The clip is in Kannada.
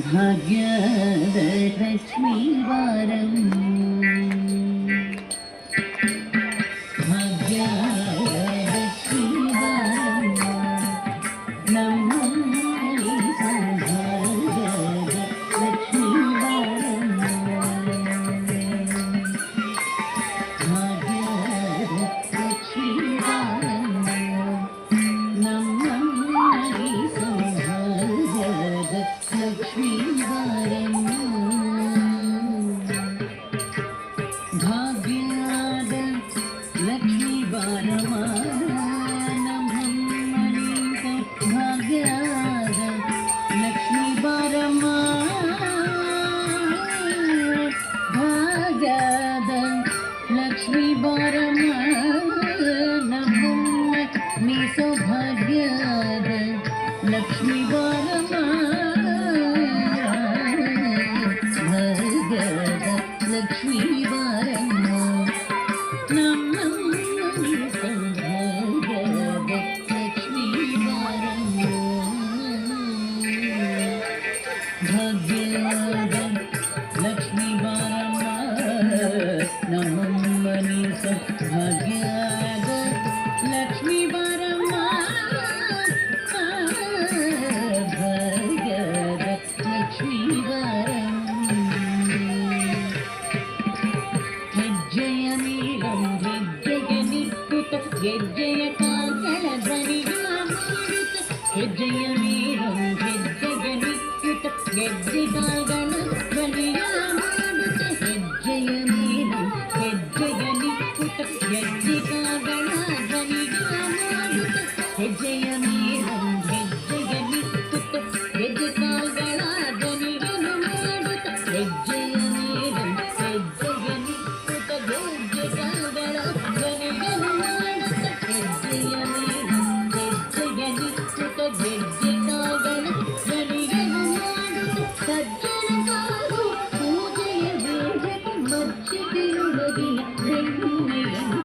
ಭಾಗ್ಯದ ಲಕ್ಷ್ಮೀ ವಾರಂ ಭಾಗ್ಯದ ಲಕ್ಷ್ಮೀ ವಾರಂ ನಮ್ಮಲ್ಲಿ ಸೌಭಾಗ್ಯದ ಲಕ್ಷ್ಮೀ ವಾರಂ ಭಾಗ್ಯದ ಲಕ್ಷ್ಮೀ ವಾರಂ ನಮ್ಮಲ್ಲಿ ಸೌಭಾಗ್ಯದ ಲಕ್ಷ್ಮೀ ವಾರಂ ಭಾಗ್ಯದ ಲಕ್ಷ್ಮೀ ವಾರಮ ನಮ್ಮಲ್ಲಿ ಭಾಗ್ಯದ ಲಕ್ಷ್ಮೀ ವಾರಮ ಭಾಗ್ಯದ ಲಕ್ಷ್ಮೀ ವಾರಮ ನಮ್ಮಲ್ಲಿ ಸೌಭಾಗ್ಯದ ಲಕ್ಷ್ಮೀ ವಾರಮ ಭಾಗ್ಯದ ಲಕ್ಷ್ಮೀ ವಾರಂ ನಮ್ಮಲ್ಲಿ ಸೌಭಾಗ್ಯದ ಲಕ್ಷ್ಮೀ ವಾರಂ ಭಾಗ್ಯದ ಲಕ್ಷ್ಮೀ ವಾರಂ ನಮ್ಮಲ್ಲಿ ಸೌಭಾಗ್ಯದ ಲಕ್ಷ್ಮೀ ವಾರಂ ಭಾಗ್ಯದ ಲಕ್ಷ್ಮೀ ವಾರಂ ಹೆಜ್ಜೆಯ ನೀಲಂ ಹೆಜ್ಜೆಗೆ ನಿಕ್ಕುತ ಹೆಜ್ಜೆಯ ಕಾಲ್ಗಳ ಧ್ವನಿಯ ಮಾಡುತ್ತ ಹೆಜ್ಜೆಯ ನೀಲಂ ಹೆಜ್ಜೆಗೆ ನಿಕ್ಕುತ ಹೆಜ್ಜೆ ಕಾಲ್ಗಳ ಧ್ವನಿಯ ಮಾಡುತ್ತ ಹೆಜ್ಜೆಯ ನೀಲಂ ಹೆಜ್ಜೆಗೆ ನಿಕ್ಕುತ ಹೆಜ್ಜೆ ಕಾಲ್ಗಳ